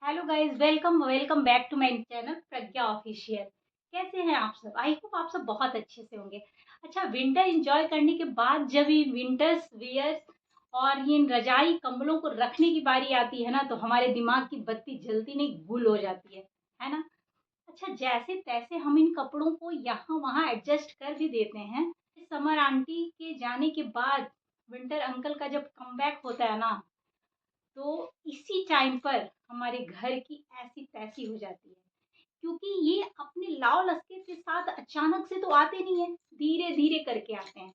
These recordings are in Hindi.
Hello guys, welcome welcome back to my channel Pragya official. कैसे हैं आप सब? आई होप आप सब बहुत अच्छे से होंगे। अच्छा, विंटर एंजॉय करने के बाद जब ये विंटर्स वियर्स और ये इन रजाई कंबलों को रखने की बारी आती है ना, तो हमारे दिमाग की बत्ती जलती नहीं, गुल हो जाती है ना। अच्छा, जैसे तैसे हम इन कपड़ों को यहाँ वहाँ एडजस्ट कर भी देते हैं। समर आंटी के जाने के बाद विंटर अंकल का जब कमबैक होता है ना, तो इसी टाइम पर हमारे घर की ऐसी तैसी हो जाती है, क्योंकि ये अपने लाव लस्के के साथ अचानक से तो आते नहीं है, धीरे धीरे करके आते हैं।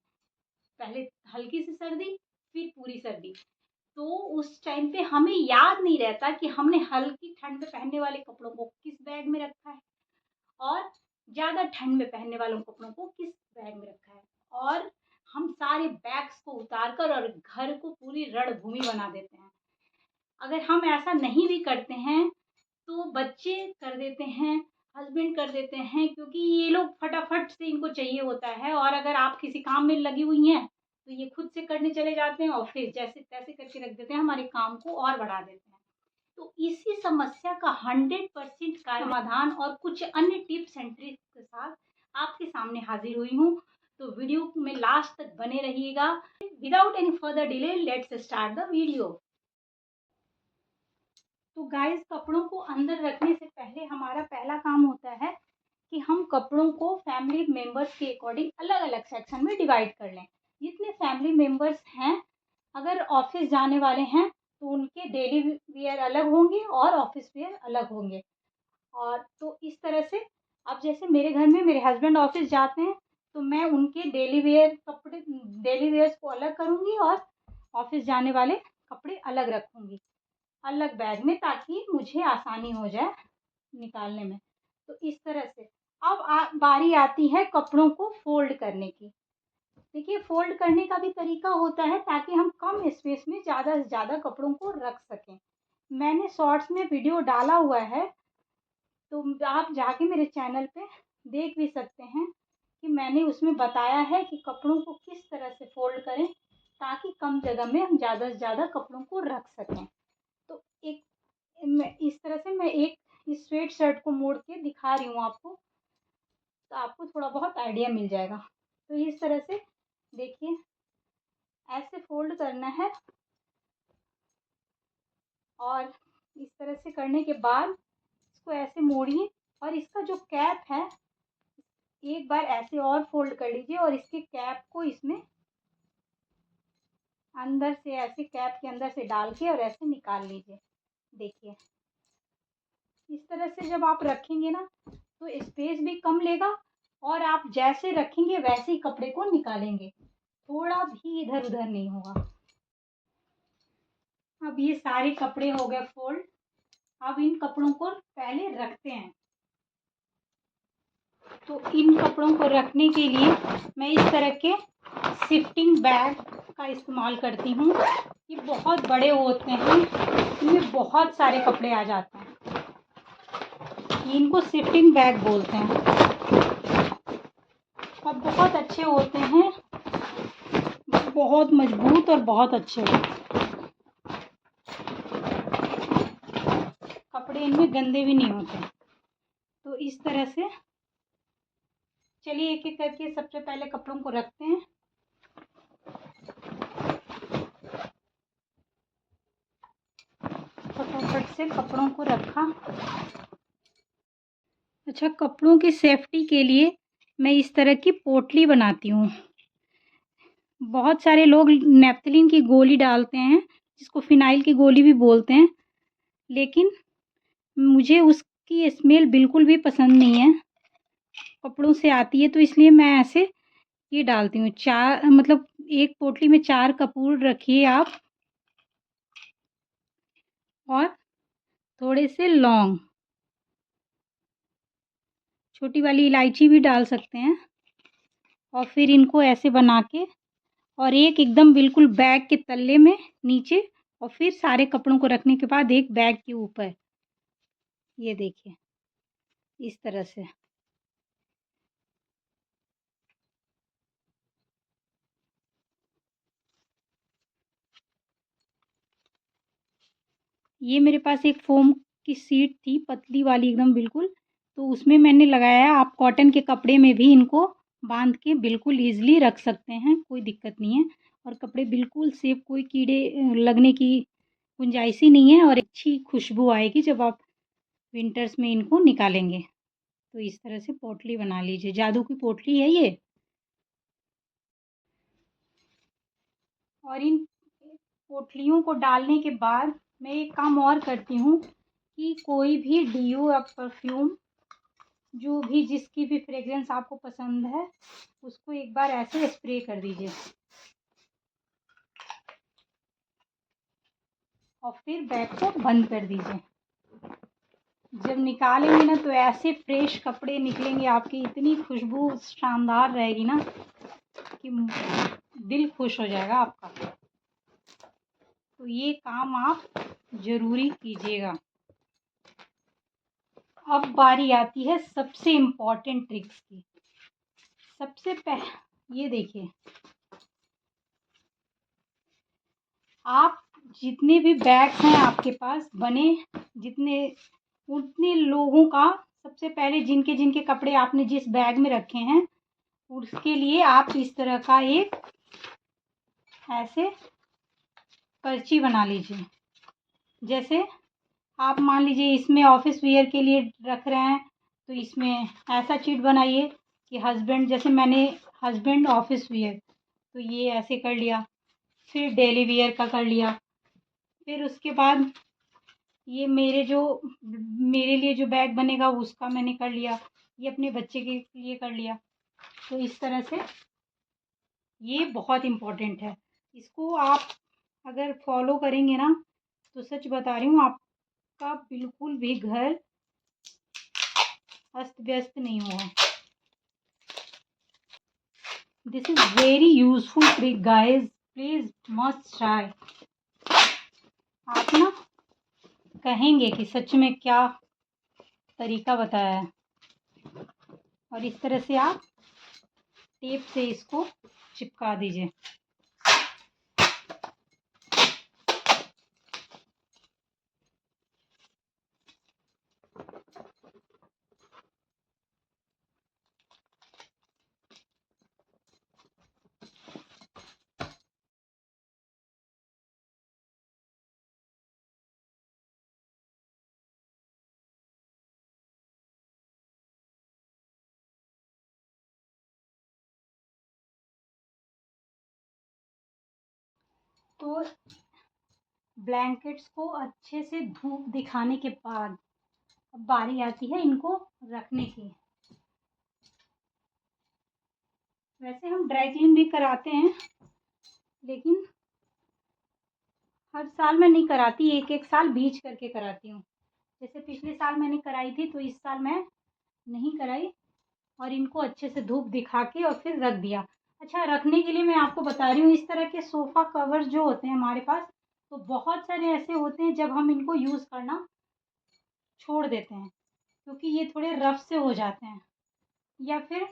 पहले हल्की सी सर्दी, फिर पूरी सर्दी। तो उस टाइम पे हमें याद नहीं रहता कि हमने हल्की ठंड में पहनने वाले कपड़ों को किस बैग में रखा है और ज्यादा ठंड में पहनने वाले कपड़ों को किस बैग में रखा है। और हम सारे बैग्स को उतार कर और घर को पूरी रणभूमि बना देते हैं। अगर हम ऐसा नहीं भी करते हैं तो बच्चे कर देते हैं, हस्बैंड कर देते हैं, क्योंकि ये लोग फटाफट से इनको चाहिए होता है। और अगर आप किसी काम में लगी हुई हैं तो ये खुद से करने चले जाते हैं और फिर जैसे तैसे करके रख देते हैं, हमारे काम को और बढ़ा देते हैं। तो इसी समस्या का 100% समाधान और कुछ अन्य टिप्स एंड ट्रिक्स के साथ आपके सामने हाजिर हुई हूँ। तो वीडियो में लास्ट तक बने रहिएगा। Without any further delay, let's start the video. तो गाइस, कपड़ों को अंदर रखने से पहले हमारा पहला काम होता है कि हम कपड़ों को फैमिली मेंबर्स के अकॉर्डिंग अलग अलग सेक्शन में डिवाइड कर लें। जितने फैमिली मेंबर्स हैं, अगर ऑफिस जाने वाले हैं तो उनके डेली वियर अलग होंगे और ऑफिस वियर अलग होंगे। और तो इस तरह से अब जैसे मेरे घर में मेरे हस्बैंड ऑफिस जाते हैं, तो मैं उनके डेली वेयर्स को अलग करूँगी और ऑफिस जाने वाले कपड़े अलग रखूँगी अलग बैग में, ताकि मुझे आसानी हो जाए निकालने में। तो इस तरह से अब बारी आती है कपड़ों को फोल्ड करने की। देखिए, फोल्ड करने का भी तरीका होता है ताकि हम कम स्पेस में ज़्यादा से ज़्यादा कपड़ों को रख सकें। मैंने शॉर्ट्स में वीडियो डाला हुआ है, तो आप जाके मेरे चैनल पे देख भी सकते हैं कि मैंने उसमें बताया है कि कपड़ों को किस तरह से फोल्ड करें ताकि कम जगह में हम ज़्यादा से ज़्यादा कपड़ों को रख सकें। तो एक इस तरह से मैं एक स्ट्रेट शर्ट को मोड़ के दिखा रही हूँ आपको, तो आपको थोड़ा बहुत आइडिया मिल जाएगा। तो इस तरह से देखिए, ऐसे फोल्ड करना है और इस तरह से करने के बाद इसको ऐसे मोड़िए और इसका जो कैप है एक बार ऐसे और फोल्ड कर लीजिए और इसके कैप को इसमें अंदर से ऐसे कैप के अंदर से डाल के और ऐसे निकाल लीजिए। देखिए, इस तरह से जब आप रखेंगे ना तो स्पेस भी कम लेगा और आप जैसे रखेंगे वैसे ही कपड़े को निकालेंगे, थोड़ा भी इधर उधर नहीं होगा। अब ये सारे कपड़े हो गए फोल्ड। अब इन कपड़ों को पहले रखते हैं। तो इन कपड़ों को रखने के लिए मैं इस तरह के शिफ्टिंग बैग का इस्तेमाल करती हूँ। ये बहुत बड़े होते हैं, इनमें बहुत सारे कपड़े आ जाते हैं। इनको शिफ्टिंग बैग बोलते हैं और बहुत अच्छे होते हैं, बहुत मजबूत और बहुत अच्छे होते हैं। कपड़े इनमें गंदे भी नहीं होते। तो इस तरह से चलिए एक एक करके सबसे पहले कपड़ों को रखते हैं। फटाफट से कपड़ों को रखा। अच्छा, कपड़ों की सेफ्टी के लिए मैं इस तरह की पोटली बनाती हूँ। बहुत सारे लोग नेपथलीन की गोली डालते हैं, जिसको फिनाइल की गोली भी बोलते हैं, लेकिन मुझे उसकी स्मेल बिल्कुल भी पसंद नहीं है, कपड़ों से आती है। तो इसलिए मैं ऐसे ये डालती हूँ। चार मतलब एक पोटली में 4 कपूर रखिए आप और थोड़े से लौंग, छोटी वाली इलायची भी डाल सकते हैं। और फिर इनको ऐसे बना के और एक एकदम बिल्कुल बैग के तल्ले में नीचे, और फिर सारे कपड़ों को रखने के बाद एक बैग के ऊपर, ये देखिए इस तरह से। ये मेरे पास एक फोम की शीट थी, पतली वाली एकदम बिल्कुल, तो उसमें मैंने लगाया है। आप कॉटन के कपड़े में भी इनको बांध के बिल्कुल ईज़िली रख सकते हैं, कोई दिक्कत नहीं है। और कपड़े बिल्कुल सेफ, कोई कीड़े लगने की गुंजाइश ही नहीं है और अच्छी खुशबू आएगी जब आप विंटर्स में इनको निकालेंगे। तो इस तरह से पोटली बना लीजिए, जादू की पोटली है ये। और इन पोटलियों को डालने के बाद मैं एक काम और करती हूँ कि कोई भी डीओ या परफ्यूम, जो भी जिसकी भी फ्रेग्रेंस आपको पसंद है, उसको एक बार ऐसे स्प्रे कर दीजिए और फिर बैग को बंद कर दीजिए। जब निकालेंगे ना तो ऐसे फ्रेश कपड़े निकलेंगे आपकी, इतनी खुशबू शानदार रहेगी ना कि दिल खुश हो जाएगा आपका। तो ये काम आप ज़रूरी कीजिएगा। अब बारी आती है सबसे इम्पॉर्टेंट ट्रिक्स की। सबसे ये देखिए, आप जितने भी बैग्स हैं आपके पास बने, जितने उतने लोगों का सबसे पहले जिनके जिनके कपड़े आपने जिस बैग में रखे हैं, उसके लिए आप इस तरह का एक ऐसे पर्ची बना लीजिए। जैसे आप मान लीजिए इसमें ऑफिस वियर के लिए रख रहे हैं, तो इसमें ऐसा चीट बनाइए कि हस्बैंड, जैसे मैंने हस्बैंड ऑफिस वियर, तो ये ऐसे कर लिया। फिर डेली वियर का कर लिया। फिर उसके बाद ये मेरे लिए जो बैग बनेगा उसका मैंने कर लिया। ये अपने बच्चे के लिए कर लिया। तो इस तरह से ये बहुत इम्पोर्टेंट है। इसको आप अगर फॉलो करेंगे ना, तो सच बता रही हूँ, आपका बिल्कुल भी घर अस्त व्यस्त नहीं होगा। This is very useful trick guys, please must try. आप ना कहेंगे कि सच में क्या तरीका बताया है। और इस तरह से आप टेप से इसको चिपका दीजिए। तो ब्लैंकेट्स को अच्छे से धूप दिखाने के बाद अब बारी आती है इनको रखने की। वैसे हम ड्राई क्लीन भी कराते हैं, लेकिन हर साल मैं नहीं कराती, एक एक साल बीच करके कराती हूँ। जैसे पिछले साल मैंने कराई थी, तो इस साल मैं नहीं कराई और इनको अच्छे से धूप दिखा के और फिर रख दिया। अच्छा, रखने के लिए मैं आपको बता रही हूँ, इस तरह के सोफ़ा कवर्स जो होते हैं हमारे पास, तो बहुत सारे ऐसे होते हैं जब हम इनको यूज़ करना छोड़ देते हैं, क्योंकि ये थोड़े रफ से हो जाते हैं, या फिर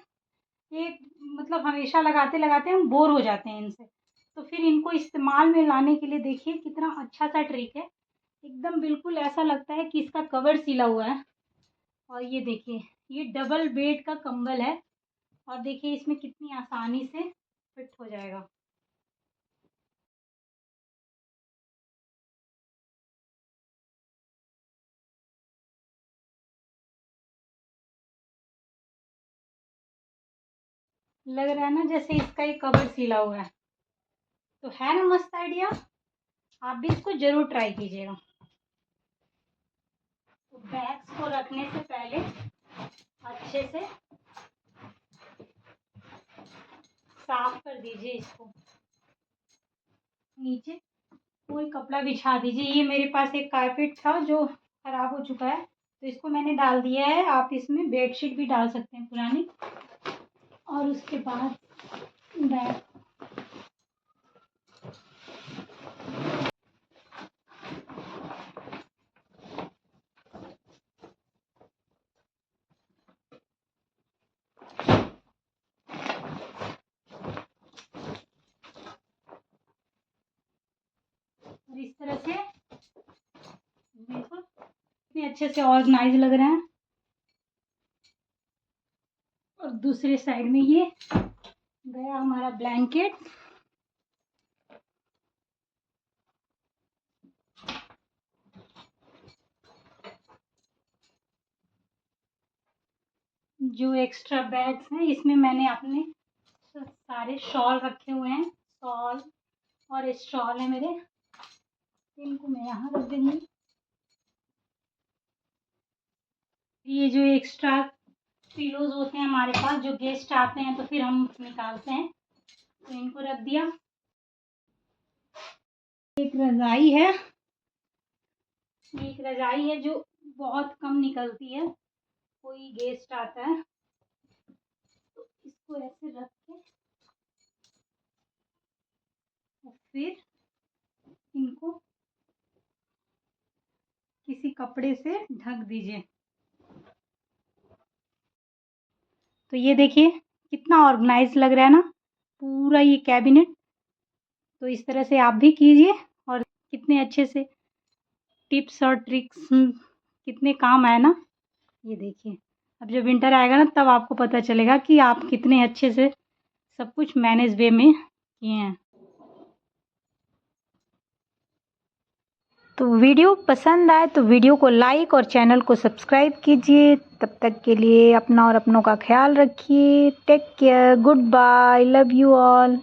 एक मतलब हमेशा लगाते लगाते हम बोर हो जाते हैं इनसे। तो फिर इनको इस्तेमाल में लाने के लिए देखिए कितना अच्छा सा ट्रिक है। एकदम बिल्कुल ऐसा लगता है कि इसका कवर सिला हुआ है। और ये देखिए, ये डबल बेड का कंबल है और देखिए इसमें कितनी आसानी से फिट हो जाएगा। लग रहा है ना जैसे इसका ही कवर सिला हुआ है। तो है ना मस्त आइडिया, आप भी इसको जरूर ट्राई कीजिएगा। तो बैग्स को रखने से पहले अच्छे से साफ कर दीजिए इसको। नीचे कोई कपड़ा बिछा दीजिए। ये मेरे पास एक कारपेट था जो खराब हो चुका है, तो इसको मैंने डाल दिया है। आप इसमें बेडशीट भी डाल सकते हैं पुरानी। और उसके बाद बैग और इस तरह से बिल्कुल कितने अच्छे से ऑर्गेनाइज लग रहे हैं। और दूसरे साइड में ये गया हमारा ब्लैंकेट। जो एक्स्ट्रा बैग्स हैं इसमें मैंने अपने सारे शॉल रखे हुए हैं। शॉल और स्टॉल है मेरे, इनको मैं यहाँ रख दूंगी। ये जो एक्स्ट्रा पिलोज होते हैं हमारे पास, जो गेस्ट आते हैं तो फिर हम निकालते हैं, तो इनको रख दिया। एक रजाई है जो बहुत कम निकलती है, कोई गेस्ट आता है तो इसको ऐसे रख के और फिर इनको किसी कपड़े से ढक दीजिए। तो ये देखिए कितना ऑर्गेनाइज लग रहा है ना पूरा ये कैबिनेट। तो इस तरह से आप भी कीजिए और कितने अच्छे से टिप्स और ट्रिक्स कितने काम आए ना। ये देखिए अब जब विंटर आएगा ना तब आपको पता चलेगा कि आप कितने अच्छे से सब कुछ मैनेज वे में किए हैं। तो वीडियो पसंद आए तो वीडियो को लाइक और चैनल को सब्सक्राइब कीजिए। तब तक के लिए अपना और अपनों का ख्याल रखिए। Take care, goodbye, love you all.